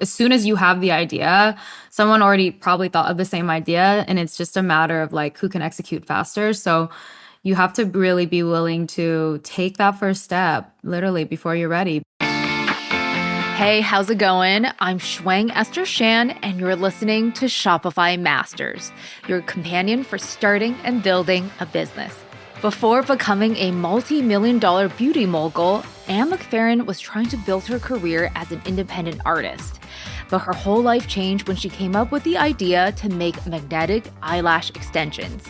As soon as you have the idea, someone already probably thought of the same idea, and it's just a matter of like who can execute faster. So you have to really be willing to take that first step, literally, before you're ready. Hey, how's it going? I'm Shuang Esther Shan, and you're listening to Shopify Masters, your companion for starting and building a business. Before becoming a multi-million-dollar beauty mogul, Anne McFerran was trying to build her career as an independent artist. But her whole life changed when she came up with the idea to make magnetic eyelash extensions.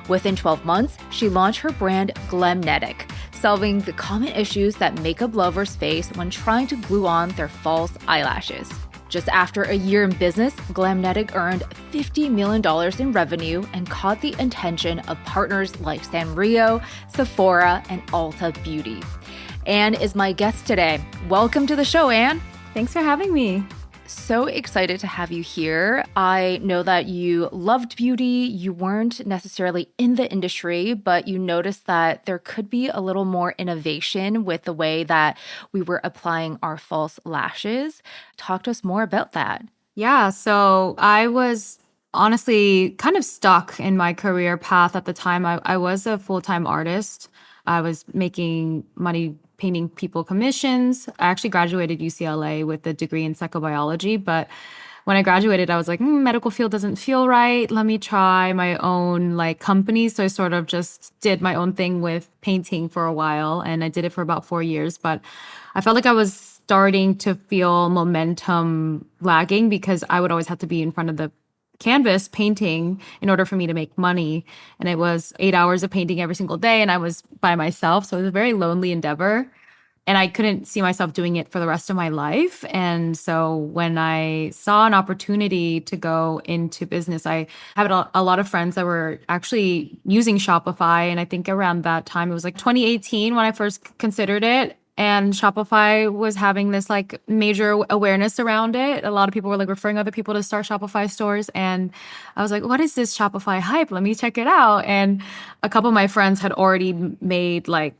Within 12 months, she launched her brand Glamnetic, solving the common issues that makeup lovers face when trying to glue on their false eyelashes. Just after a year in business, Glamnetic earned $50 million in revenue and caught the attention of partners like Sanrio, Sephora, and Ulta Beauty. Anne is my guest today. Welcome to the show, Anne. Thanks for having me. So excited to have you here. I know that you loved beauty. You weren't necessarily in the industry, but you noticed that there could be a little more innovation with the way that we were applying our false lashes. Talk to us more about that. Yeah, so I was honestly kind of stuck in my career path at the time. I was a full-time artist. I was making money painting people commissions. I actually graduated UCLA with a degree in psychobiology, but when I graduated, I was like, medical field doesn't feel right. Let me try my own like company. So I sort of just did my own thing with painting for a while, and I did it for about 4 years. But I felt like I was starting to feel momentum lagging because I would always have to be in front of the canvas painting in order for me to make money. And it was 8 hours of painting every single day, and I was by myself. So it was a very lonely endeavor. And I couldn't see myself doing it for the rest of my life. And so when I saw an opportunity to go into business, I had a lot of friends that were actually using Shopify. And I think around that time, it was like 2018 when I first considered it. And Shopify was having this like major awareness around it. A lot of people were like referring other people to start Shopify stores. And I was like, what is this Shopify hype? Let me check it out. And a couple of my friends had already made like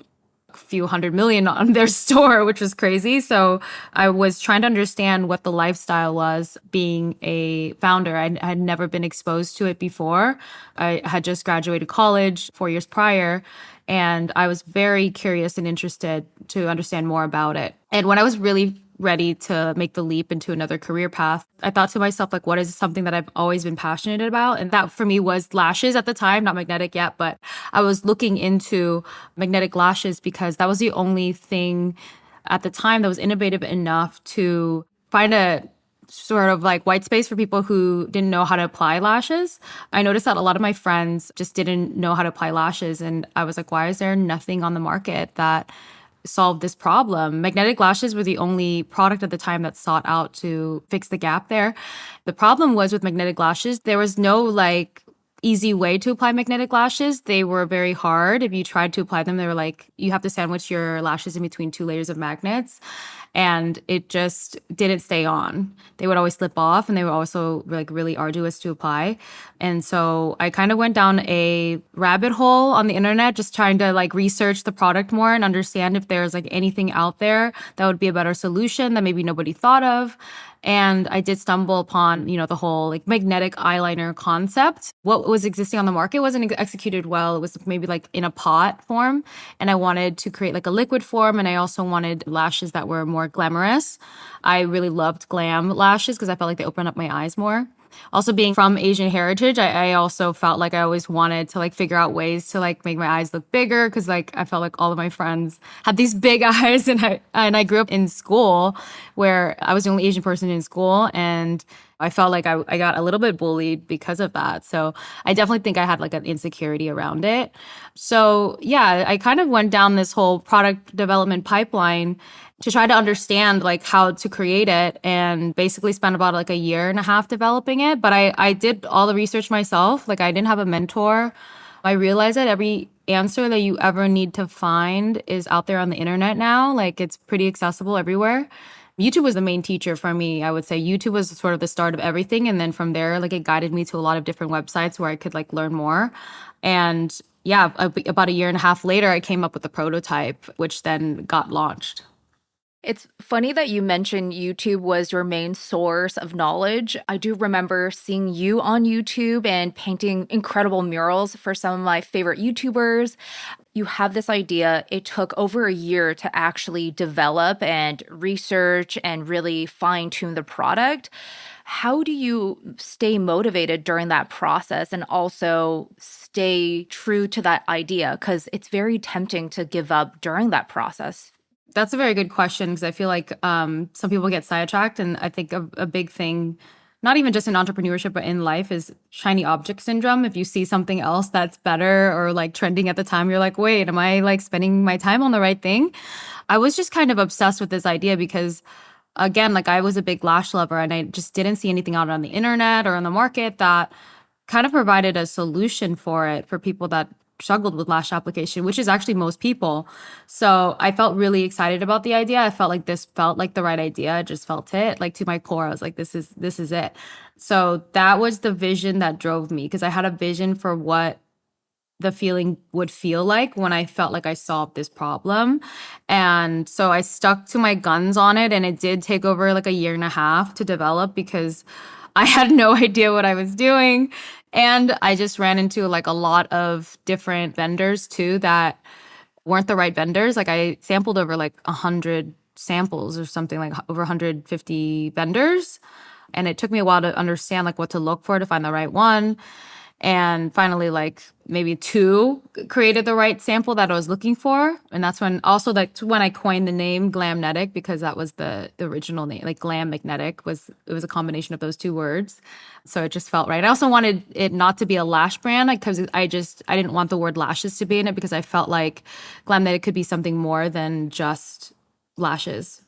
few hundred million on their store, which was crazy. So I was trying to understand what the lifestyle was being a founder. I had never been exposed to it before. I had just graduated college 4 years prior, and I was very curious and interested to understand more about it. And when I was really ready to make the leap into another career path, I thought to myself, like, what is something that I've always been passionate about? And that for me was lashes at the time, not magnetic yet, but I was looking into magnetic lashes because that was the only thing at the time that was innovative enough to find a sort of like white space for people who didn't know how to apply lashes. I noticed that a lot of my friends just didn't know how to apply lashes. And I was like, why is there nothing on the market that solve this problem? Magnetic lashes were the only product at the time that sought out to fix the gap there. The problem was with magnetic lashes, there was no like easy way to apply magnetic lashes. They were very hard. If you tried to apply them, they were like, you have to sandwich your lashes in between two layers of magnets. And it just didn't stay on. They would always slip off, and they were also like really arduous to apply. And so I kind of went down a rabbit hole on the internet, just trying to like research the product more and understand if there's like anything out there that would be a better solution that maybe nobody thought of. And I did stumble upon, the whole like magnetic eyeliner concept. What was existing on the market wasn't executed well. It was maybe like in a pot form. And I wanted to create like a liquid form. And I also wanted lashes that were more glamorous. I really loved glam lashes because I felt like they opened up my eyes more. Also, being from Asian heritage, I also felt like I always wanted to like figure out ways to like make my eyes look bigger because like I felt like all of my friends had these big eyes, and I grew up in school where I was the only Asian person in school, and I felt like I got a little bit bullied because of that. So I definitely think I had like an insecurity around it. So yeah, I kind of went down this whole product development pipeline to try to understand like how to create it, and basically spent about like a year and a half developing it. But I did all the research myself. Like I didn't have a mentor. I realized that every answer that you ever need to find is out there on the internet now. Like it's pretty accessible everywhere. YouTube was the main teacher for me. I would say YouTube was sort of the start of everything. And then from there, like it guided me to a lot of different websites where I could like learn more. And yeah, about a year and a half later, I came up with a prototype, which then got launched. It's funny that you mentioned YouTube was your main source of knowledge. I do remember seeing you on YouTube and painting incredible murals for some of my favorite YouTubers. You have this idea. It took over a year to actually develop and research and really fine tune the product. How do you stay motivated during that process and also stay true to that idea? Because it's very tempting to give up during that process. That's a very good question because I feel like some people get sidetracked. And I think a big thing, not even just in entrepreneurship, but in life, is shiny object syndrome. If you see something else that's better or like trending at the time, you're like, wait, am I like spending my time on the right thing? I was just kind of obsessed with this idea because, again, like I was a big lash lover and I just didn't see anything out on the internet or on the market that kind of provided a solution for it for people that struggled with lash application, which is actually most people. So I felt really excited about the idea. I felt like this felt like the right idea. I just felt it like to my core. I was like, this is it. So that was the vision that drove me because I had a vision for what the feeling would feel like when I felt like I solved this problem. And so I stuck to my guns on it. And it did take over like a year and a half to develop because I had no idea what I was doing. And I just ran into like a lot of different vendors too that weren't the right vendors. Like I sampled over like 100 samples or something, like over 150 vendors. And it took me a while to understand like what to look for to find the right one. And finally, like maybe two created the right sample that I was looking for. And that's when also that's when I coined the name Glamnetic because that was the original name. Like Glam Magnetic was a combination of those two words. So it just felt right. I also wanted it not to be a lash brand because I didn't want the word lashes to be in it because I felt like Glamnetic could be something more than just lashes.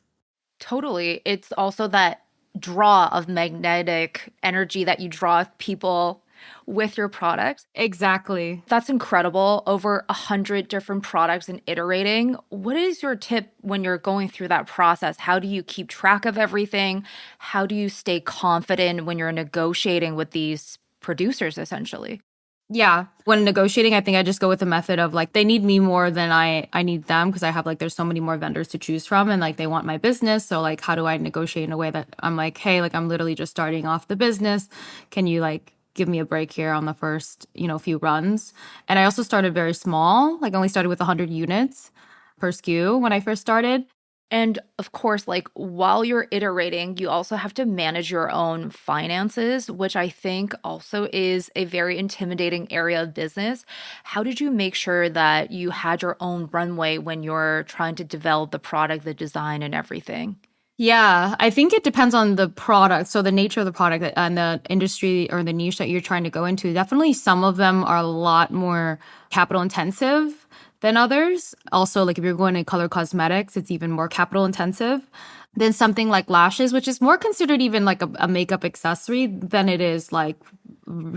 Totally. It's also that draw of magnetic energy that you draw people with your product. Exactly. That's incredible. Over 100 different products and iterating. What is your tip when you're going through that process? How do you keep track of everything? How do you stay confident when you're negotiating with these producers, essentially? Yeah. When negotiating, I think I just go with the method of like they need me more than I need them because I have like there's so many more vendors to choose from and like they want my business. So like how do I negotiate in a way that I'm like, hey, like I'm literally just starting off the business. Can you like give me a break here on the first, few runs? And I also started very small, like only started with 100 units per SKU when I first started. And of course, like while you're iterating, you also have to manage your own finances, which I think also is a very intimidating area of business. How did you make sure that you had your own runway when you're trying to develop the product, the design, and everything? Yeah, I think it depends on the product. So the nature of the product and the industry or the niche that you're trying to go into. Definitely some of them are a lot more capital intensive than others. Also, like if you're going to color cosmetics, it's even more capital intensive than something like lashes, which is more considered even like a makeup accessory than it is like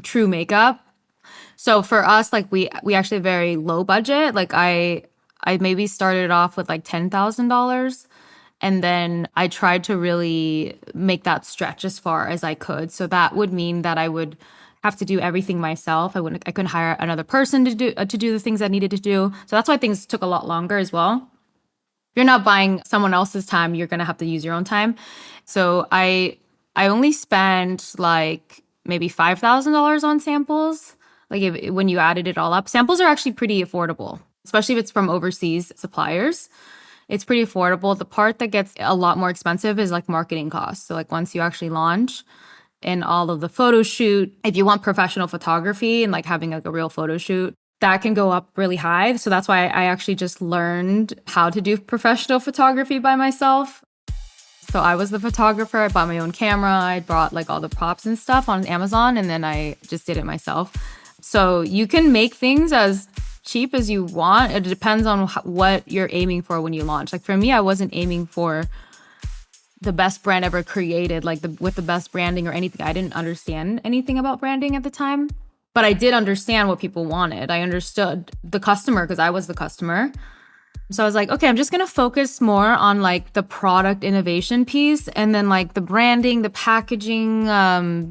true makeup. So for us, like we actually very low budget. Like I maybe started off with like $10,000 and then I tried to really make that stretch as far as I could. So that would mean that I would have to do everything myself. I couldn't hire another person to do the things I needed to do. So that's why things took a lot longer as well. If you're not buying someone else's time, you're gonna have to use your own time. So I only spent like maybe $5,000 on samples. Like when you added it all up, samples are actually pretty affordable, especially if it's from overseas suppliers. It's pretty affordable. The part that gets a lot more expensive is like marketing costs. So like once you actually launch and all of the photo shoot, if you want professional photography and like having like a real photo shoot, that can go up really high. So that's why I actually just learned how to do professional photography by myself. So I was the photographer. I bought my own camera. I brought like all the props and stuff on Amazon and then I just did it myself. So you can make things as cheap as you want. It depends on what you're aiming for when you launch. Like for me, I wasn't aiming for the best brand ever created, like with the best branding or anything. I didn't understand anything about branding at the time, but I did understand what people wanted. I understood the customer because I was the customer. So I was like, okay, I'm just going to focus more on like the product innovation piece and then like the branding, the packaging,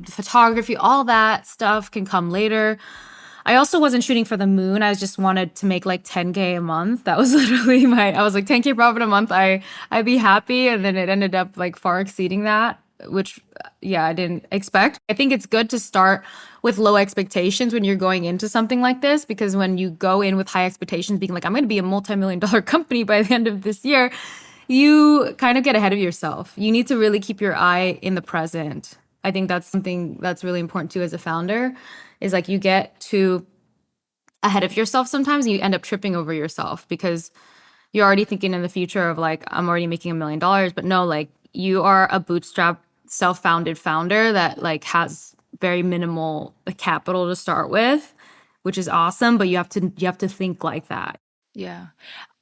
photography, all that stuff can come later. I also wasn't shooting for the moon. I just wanted to make like 10K a month. That was literally I was like 10K profit a month. I'd be happy. And then it ended up like far exceeding that, which yeah, I didn't expect. I think it's good to start with low expectations when you're going into something like this, because when you go in with high expectations, being like, I'm going to be a multi-million dollar company by the end of this year, you kind of get ahead of yourself. You need to really keep your eye in the present. I think that's something that's really important too as a founder, is like you get too ahead of yourself sometimes and you end up tripping over yourself because you're already thinking in the future of like, I'm already making $1 million. But no, like you are a bootstrap self-founded founder that like has very minimal capital to start with, which is awesome. But you have to think like that. Yeah.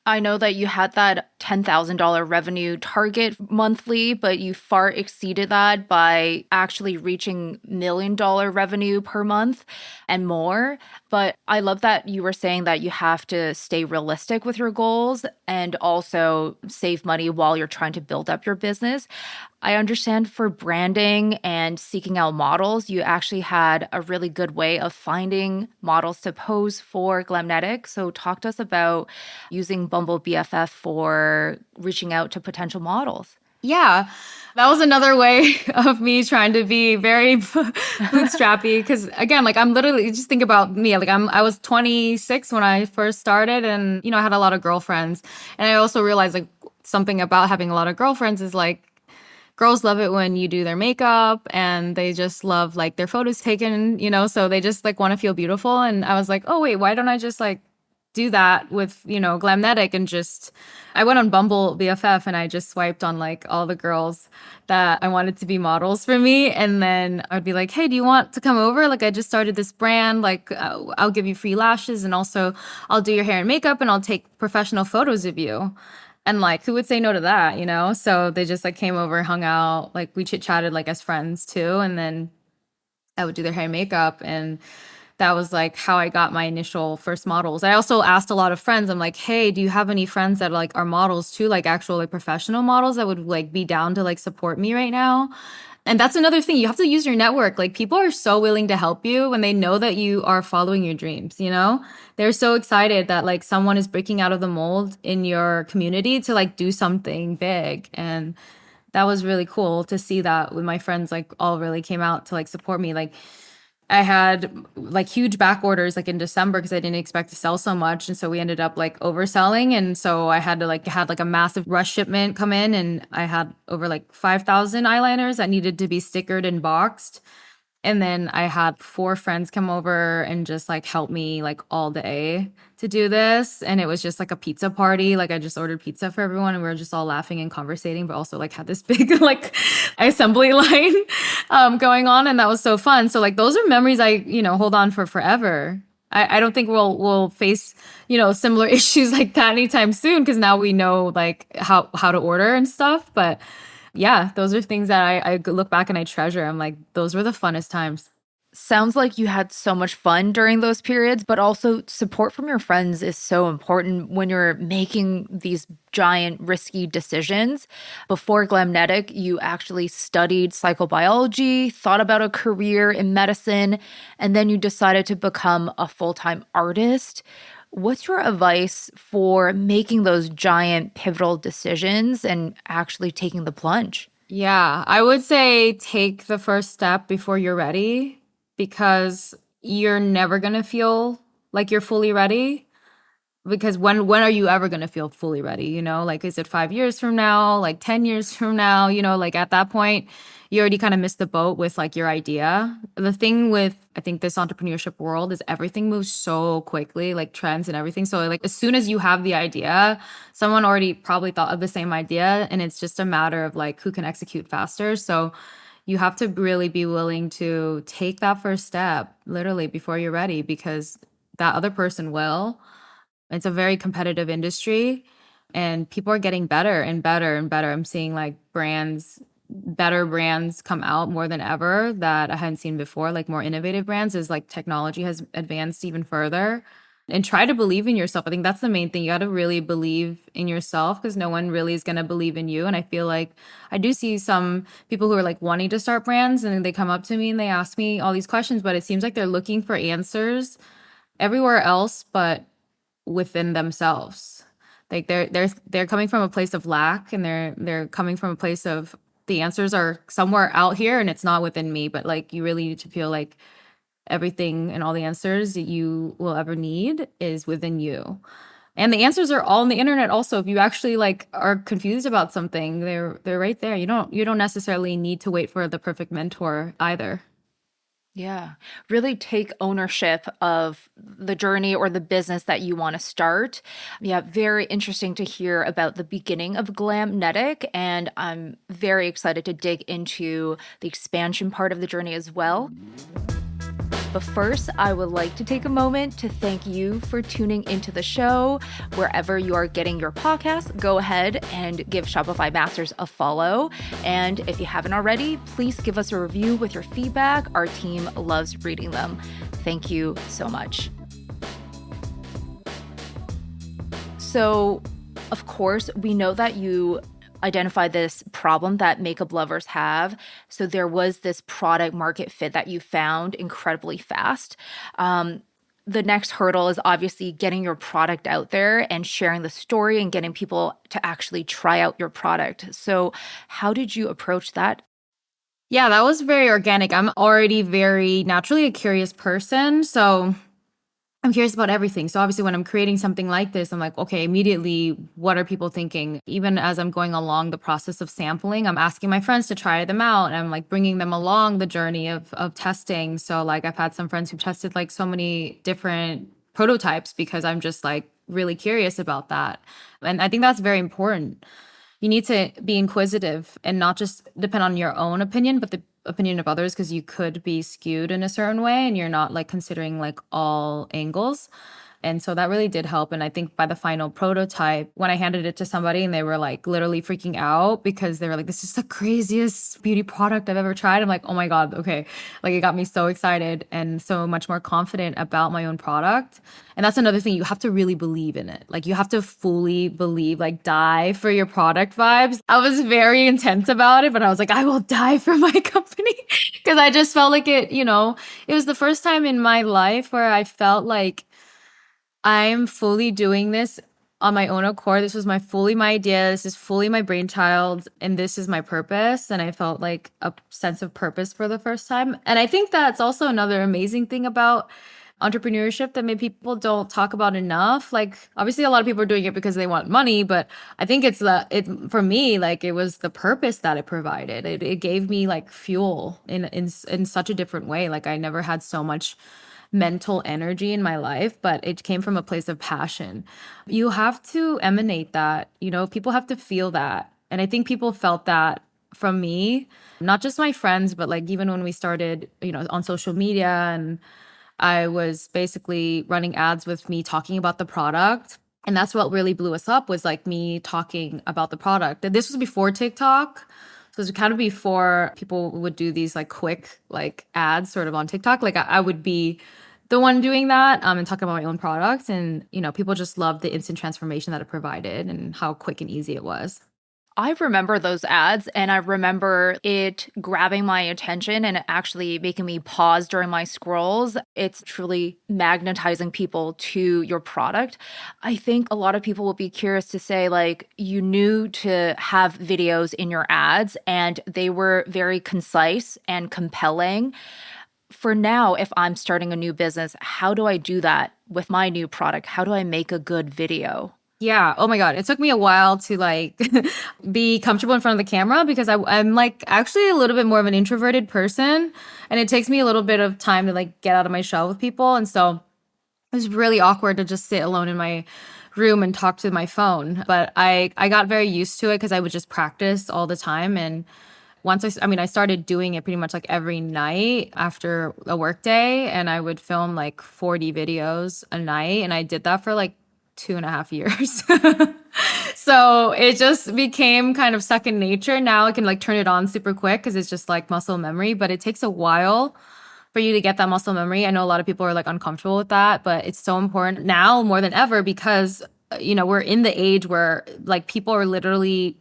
I know that you had that $10,000 revenue target monthly, but you far exceeded that by actually reaching $1 million revenue per month and more. But I love that you were saying that you have to stay realistic with your goals and also save money while you're trying to build up your business. I understand for branding and seeking out models, you actually had a really good way of finding models to pose for Glamnetic. So talk to us about using Bumble BFF for reaching out to potential models. Yeah, that was another way of me trying to be very bootstrappy. Because again, like I'm literally just think about me. Like I was 26 when I first started, and I had a lot of girlfriends. And I also realized like something about having a lot of girlfriends is like girls love it when you do their makeup and they just love like their photos taken, so they just like want to feel beautiful. And I was like, oh wait, why don't I just like do that with, Glamnetic and just I went on Bumble BFF and I just swiped on like all the girls that I wanted to be models for me. And then I'd be like, hey, do you want to come over? Like I just started this brand, like I'll give you free lashes and also I'll do your hair and makeup and I'll take professional photos of you. And like, who would say no to that? So they just like came over, hung out, like we chit chatted like as friends too. And then I would do their hair and makeup. And that was like how I got my initial first models. I also asked a lot of friends, I'm like, hey, do you have any friends that like are models too, like actual like professional models that would like be down to like support me right now? And that's another thing. You have to use your network. Like people are so willing to help you when they know that you are following your dreams. They're so excited that like someone is breaking out of the mold in your community to like do something big. And that was really cool to see that with my friends, like all really came out to like support me. Like I had like huge back orders like in December because I didn't expect to sell so much. And so we ended up like overselling. And so I had to like had like a massive rush shipment come in and I had over like 5,000 eyeliners that needed to be stickered and boxed. And then I had 4 friends come over and just like help me like all day to do this. And it was just like a pizza party. Like I just ordered pizza for everyone and we were just all laughing and conversating, but also like had this big like assembly line going on. And that was so fun. So like those are memories I hold on for forever. I don't think we'll face, similar issues like that anytime soon because now we know like how to order and stuff. But yeah, those are things that I look back and I treasure. I'm like, those were the funnest times. Sounds like you had so much fun during those periods, but also support from your friends is so important when you're making these giant risky decisions. Before Glamnetic, you actually studied psychobiology, thought about a career in medicine, and then you decided to become a full-time artist. What's your advice for making those giant pivotal decisions and actually taking the plunge? Yeah, I would say take the first step before you're ready because you're never going to feel like you're fully ready. Because when are you ever going to feel fully ready? Like, is it 5 years from now, like 10 years from now? Like at that point, you already kind of missed the boat with like your idea. The thing with, I think, this entrepreneurship world is everything moves so quickly, like trends and everything. So like as soon as you have the idea, someone already probably thought of the same idea. And it's just a matter of like who can execute faster. So you have to really be willing to take that first step literally before you're ready because that other person will. It's a very competitive industry and people are getting better and better and better. I'm seeing like better brands come out more than ever that I hadn't seen before, like more innovative brands as like technology has advanced even further. And try to believe in yourself. I think that's the main thing. You got to really believe in yourself because no one really is going to believe in you. And I feel like I do see some people who are like wanting to start brands and they come up to me and they ask me all these questions, but it seems like they're looking for answers everywhere else but within themselves. Like they're coming from a place of lack, and they're coming from a place of the answers are somewhere out here and it's not within me. But like you really need to feel like everything and all the answers that you will ever need is within you. And the answers are all on the internet also. If you actually like are confused about something, they're right there. You don't necessarily need to wait for the perfect mentor either. Yeah, really take ownership of the journey or the business that you want to start. Yeah, very interesting to hear about the beginning of Glamnetic, and I'm very excited to dig into the expansion part of the journey as well. But first, I would like to take a moment to thank you for tuning into the show. Wherever you are getting your podcast, go ahead and give Shopify Masters a follow. And if you haven't already, please give us a review with your feedback. Our team loves reading them. Thank you so much. So, of course, we know that you identify this problem that makeup lovers have. So there was this product market fit that you found incredibly fast. The next hurdle is obviously getting your product out there and sharing the story and getting people to actually try out your product. So how did you approach that? Yeah, that was very organic. I'm already very naturally a curious person. So I'm curious about everything. So obviously when I'm creating something like this, I'm like, okay, immediately, what are people thinking? Even as I'm going along the process of sampling, I'm asking my friends to try them out. And I'm like bringing them along the journey of testing. So like I've had some friends who've tested like so many different prototypes because I'm just like really curious about that. And I think that's very important. You need to be inquisitive and not just depend on your own opinion, but the opinion of others, because you could be skewed in a certain way and you're not like considering like all angles. And so that really did help. And I think by the final prototype, when I handed it to somebody and they were like literally freaking out because they were like, this is the craziest beauty product I've ever tried. I'm like, oh my God, okay. Like it got me so excited and so much more confident about my own product. And that's another thing. You have to really believe in it. Like you have to fully believe, like die for your product vibes. I was very intense about it, but I was like, I will die for my company because I just felt like it was the first time in my life where I felt like I'm fully doing this on my own accord. This was fully my idea. This is fully my brainchild, and this is my purpose. And I felt like a sense of purpose for the first time. And I think that's also another amazing thing about entrepreneurship that maybe people don't talk about enough. Like obviously a lot of people are doing it because they want money, but I think it for me, like it was the purpose that it provided. It gave me like fuel in such a different way. Like I never had so much mental energy in my life, but it came from a place of passion. You have to emanate that, people have to feel that. And I think people felt that from me, not just my friends, but like even when we started, on social media, and I was basically running ads with me talking about the product. And that's what really blew us up, was like me talking about the product. And this was before TikTok. So it was kind of before people would do these like quick like ads sort of on TikTok. Like I would be the one doing that and talking about my own product. And, people just loved the instant transformation that it provided and how quick and easy it was. I remember those ads, and I remember it grabbing my attention and actually making me pause during my scrolls. It's truly magnetizing people to your product. I think a lot of people will be curious to say, like, you knew to have videos in your ads, and they were very concise and compelling. For now, if I'm starting a new business, how do I do that with my new product? How do I make a good video? Yeah. Oh my God. It took me a while to like be comfortable in front of the camera because I'm like actually a little bit more of an introverted person. And it takes me a little bit of time to like get out of my shell with people. And so it was really awkward to just sit alone in my room and talk to my phone. But I got very used to it because I would just practice all the time. And once I started doing it pretty much like every night after a work day, and I would film like 40 videos a night. And I did that for like 2.5 years. So it just became kind of second nature. Now I can like turn it on super quick because it's just like muscle memory, but it takes a while for you to get that muscle memory. I know a lot of people are like uncomfortable with that, but it's so important now more than ever because, we're in the age where like people are literally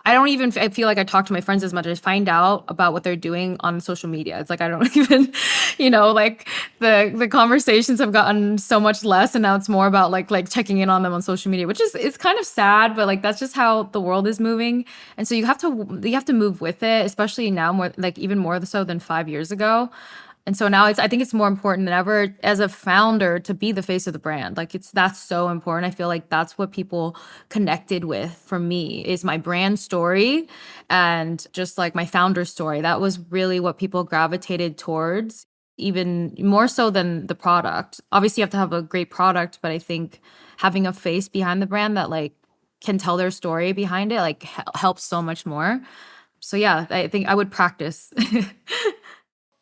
I don't even I feel like I talk to my friends as much. I find out about what they're doing on social media. It's like I don't even, like the conversations have gotten so much less, and now it's more about like checking in on them on social media, which is it's kind of sad, but like that's just how the world is moving. And so you have to move with it, especially now more like even more so than 5 years ago. And so now I think it's more important than ever as a founder to be the face of the brand. Like that's so important. I feel like that's what people connected with for me is my brand story and just like my founder story. That was really what people gravitated towards, even more so than the product. Obviously you have to have a great product, but I think having a face behind the brand that like can tell their story behind it like helps so much more. So yeah, I think I would practice.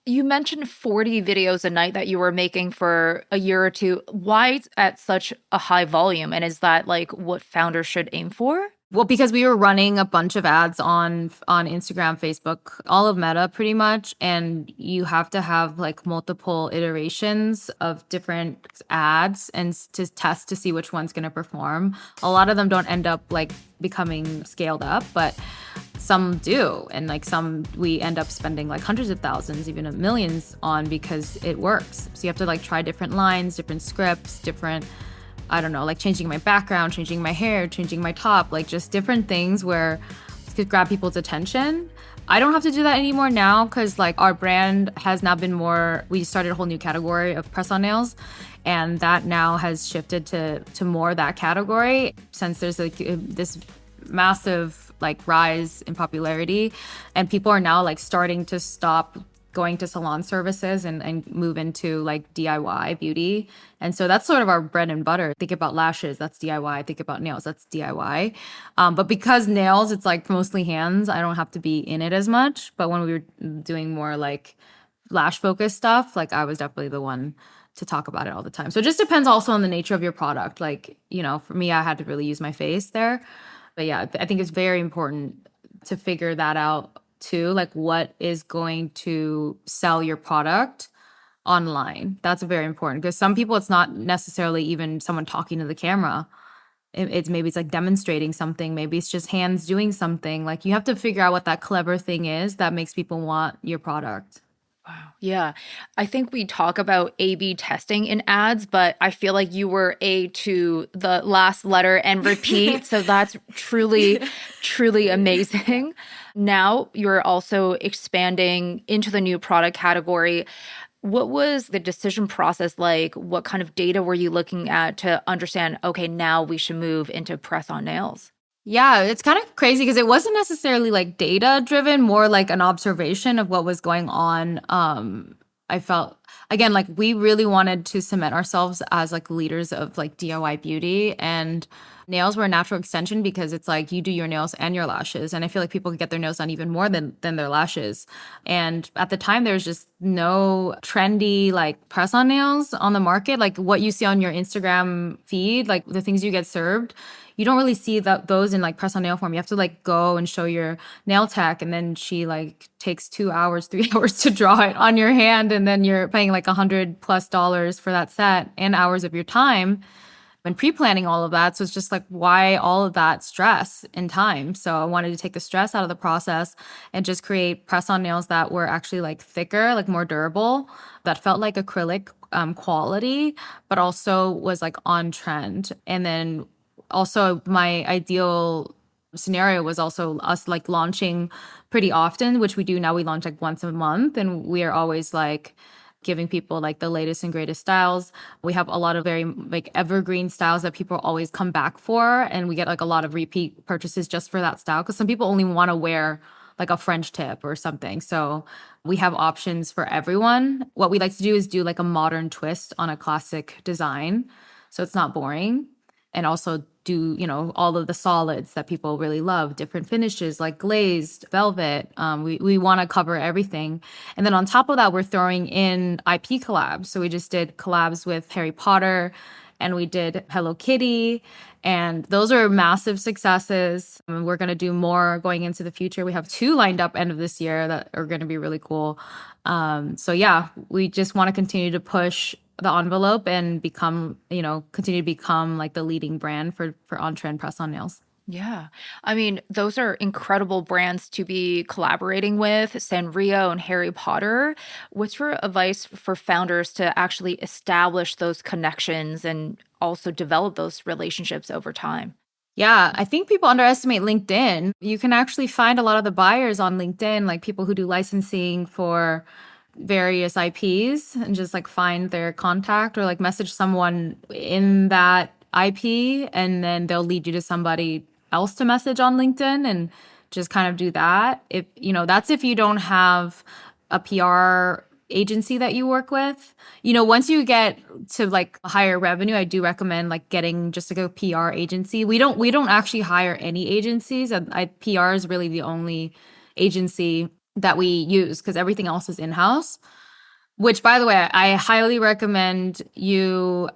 You mentioned 40 videos a night that you were making for a year or two. Why at such a high volume? And is that like what founders should aim for? Well, because we were running a bunch of ads on Instagram, Facebook, all of Meta pretty much, and you have to have like multiple iterations of different ads and to test to see which one's going to perform. A lot of them don't end up like becoming scaled up, but some do, and like some we end up spending like hundreds of thousands, even millions on because it works. So you have to like try different lines, different scripts, different I don't know, like changing my background, changing my hair, changing my top, like just different things where it could grab people's attention. I don't have to do that anymore now because like our brand has now been more, we started a whole new category of press-on nails, and that now has shifted to more that category since there's like this massive like rise in popularity, and people are now like starting to stop going to salon services and move into like DIY beauty. And so that's sort of our bread and butter. Think about lashes, that's DIY. Think about nails, that's DIY. But because nails, it's like mostly hands, I don't have to be in it as much. But when we were doing more like lash focused stuff, like I was definitely the one to talk about it all the time. So it just depends also on the nature of your product. Like, for me, I had to really use my face there. But yeah, I think it's very important to figure that out too, like what is going to sell your product online. That's very important because some people it's not necessarily even someone talking to the camera. It's maybe it's like demonstrating something, maybe it's just hands doing something. Like you have to figure out what that clever thing is that makes people want your product. Wow. Yeah. I think we talk about A/B testing in ads, but I feel like you were A to the last letter and repeat. So that's truly, truly amazing. Now you're also expanding into the new product category. What was the decision process like? What kind of data were you looking at to understand, okay, now we should move into press on nails? Yeah, it's kind of crazy because it wasn't necessarily like data driven, more like an observation of what was going on. I felt again like we really wanted to cement ourselves as like leaders of like DIY beauty, and nails were a natural extension because it's like you do your nails and your lashes, and I feel like people could get their nails done even more than their lashes. And at the time, there's just no trendy like press on nails on the market, like what you see on your Instagram feed, like the things you get served you don't really see those in like press on nail form. You have to like go and show your nail tech, and then she like takes 2 hours, 3 hours to draw it on your hand, and then you're paying like $100+ for that set and hours of your time and pre-planning all of that. So it's just like why all of that stress and time. So I wanted to take the stress out of the process and just create press-on nails that were actually like thicker, like more durable, that felt like acrylic quality, but also was like on trend. And then also my ideal scenario was also us like launching pretty often, which we do now. We launch like once a month, and we are always like giving people like the latest and greatest styles. We have a lot of very like evergreen styles that people always come back for, and we get like a lot of repeat purchases just for that style because some people only want to wear like a French tip or something. So we have options for everyone. What we like to do is do like a modern twist on a classic design, so it's not boring, and also do all of the solids that people really love, different finishes like glazed, velvet. We want to cover everything. And then on top of that, we're throwing in IP collabs. So we just did collabs with Harry Potter, and we did Hello Kitty, and those are massive successes. We're going to do more going into the future. We have 2 lined up end of this year that are going to be really cool. So yeah, we just want to continue to push the envelope and continue to become like the leading brand for on-trend press-on nails. Yeah. I mean, those are incredible brands to be collaborating with, Sanrio and Harry Potter. What's your advice for founders to actually establish those connections and also develop those relationships over time? Yeah, I think people underestimate LinkedIn. You can actually find a lot of the buyers on LinkedIn, like people who do licensing for various IPs, and just like find their contact or like message someone in that IP, and then they'll lead you to somebody else to message on LinkedIn and just kind of do that. If you know, that's if you don't have a PR agency that you work with. You know, once you get to like higher revenue, I do recommend like getting just like a PR agency. We don't actually hire any agencies, and PR is really the only agency that we use because everything else is in-house. Which, by the way, I highly recommend you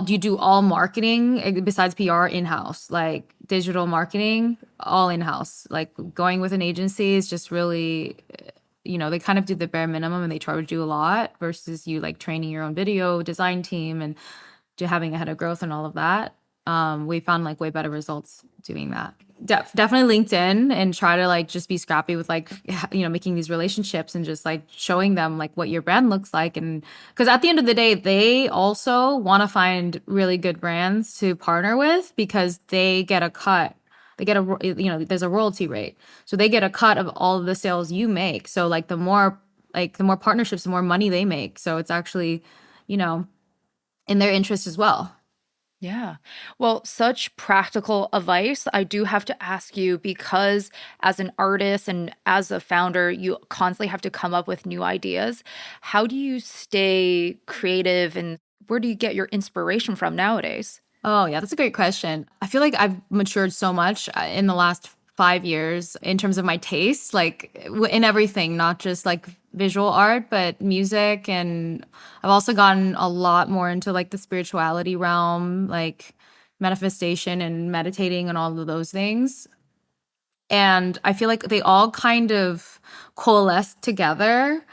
do all marketing besides PR in-house, like digital marketing, all in-house. Like going with an agency is just really, they kind of do the bare minimum and they charge you a lot versus you like training your own video design team and having a head of growth and all of that. We found like way better results doing that. Definitely LinkedIn, and try to like just be scrappy with like making these relationships and just like showing them like what your brand looks like. And because at the end of the day they also want to find really good brands to partner with because they get a cut. They get there's a royalty rate, so they get a cut of all of the sales you make. So like the more partnerships, the more money they make. So it's actually you know in their interest as well. Yeah. Well, such practical advice. I do have to ask you because as an artist and as a founder, you constantly have to come up with new ideas. How do you stay creative and where do you get your inspiration from nowadays? Oh, yeah, that's a great question. I feel like I've matured so much in the last 5 years in terms of my taste, like in everything, not just like visual art, but music. And I've also gotten a lot more into like the spirituality realm, like manifestation and meditating and all of those things. And I feel like they all kind of coalesce together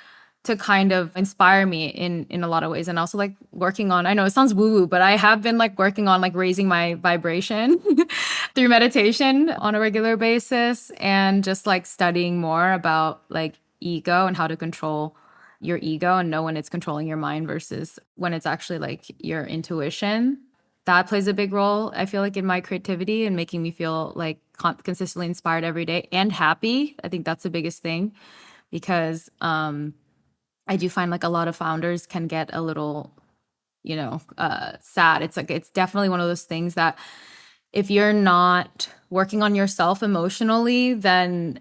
to kind of inspire me in a lot of ways. And also like working on, I know it sounds woo woo, but I have been like working on like raising my vibration through meditation on a regular basis, and just like studying more about like ego and how to control your ego and know when it's controlling your mind versus when it's actually like your intuition. That plays a big role, I feel like, in my creativity and making me feel like consistently inspired every day and happy. I think that's the biggest thing because I do find like a lot of founders can get a little, sad. It's like, it's definitely one of those things that if you're not working on yourself emotionally, then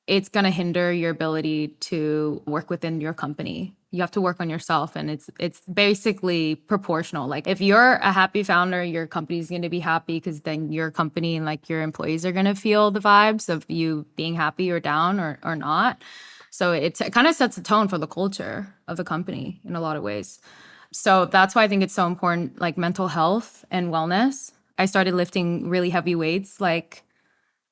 it's going to hinder your ability to work within your company. You have to work on yourself, and it's basically proportional. Like if you're a happy founder, your company's going to be happy because then your company and like your employees are going to feel the vibes of you being happy or down or not. So it kind of sets the tone for the culture of the company in a lot of ways. So that's why I think it's so important, like mental health and wellness. I started lifting really heavy weights like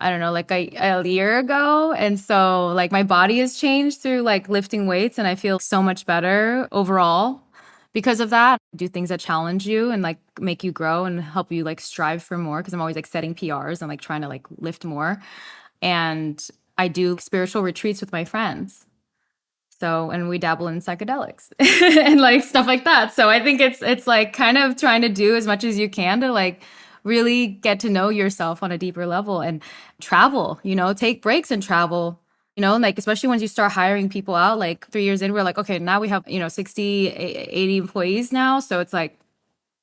I don't know, like a year ago. And so like my body has changed through like lifting weights, and I feel so much better overall because of that. Do things that challenge you and like make you grow and help you like strive for more because I'm always like setting PRs and like trying to like lift more. And I do spiritual retreats with my friends. So, and we dabble in psychedelics and like stuff like that. So I think it's like kind of trying to do as much as you can to like really get to know yourself on a deeper level and travel, take breaks and travel, like especially once you start hiring people out, like 3 years in, we're like, okay, now we have, 60, 80 employees now. So it's like,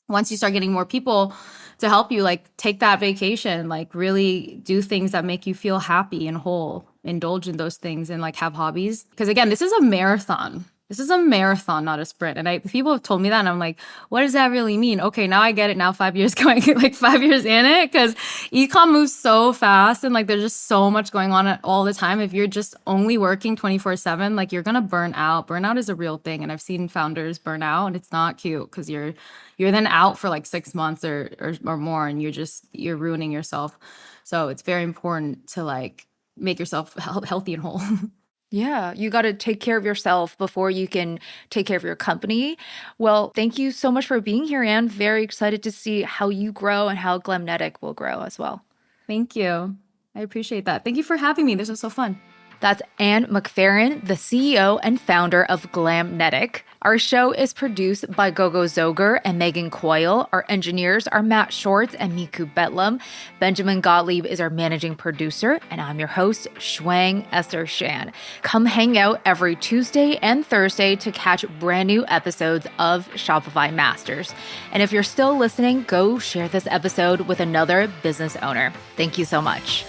once you start getting more people to help you, like take that vacation, like really do things that make you feel happy and whole, indulge in those things and like have hobbies. Because again, this is a marathon. This is a marathon, not a sprint. And people have told me that, and I'm like, what does that really mean? Okay, now I get it. Now 5 years going, like 5 years in it, because ecom moves so fast, and like there's just so much going on all the time. If you're just only working 24/7, like you're gonna burn out. Burnout is a real thing, and I've seen founders burn out, and it's not cute because you're then out for like 6 months or more, and you're ruining yourself. So it's very important to like make yourself healthy and whole. Yeah, you got to take care of yourself before you can take care of your company. Well, thank you so much for being here, Anne. Very excited to see how you grow and how Glamnetic will grow as well. Thank you. I appreciate that. Thank you for having me. This was so fun. That's Anne McFerran, the CEO and founder of Glamnetic. Our show is produced by Gogo Zoger and Megan Coyle. Our engineers are Matt Shorts and Miku Betlam. Benjamin Gottlieb is our managing producer, and I'm your host, Shuang Esther Shan. Come hang out every Tuesday and Thursday to catch brand new episodes of Shopify Masters. And if you're still listening, go share this episode with another business owner. Thank you so much.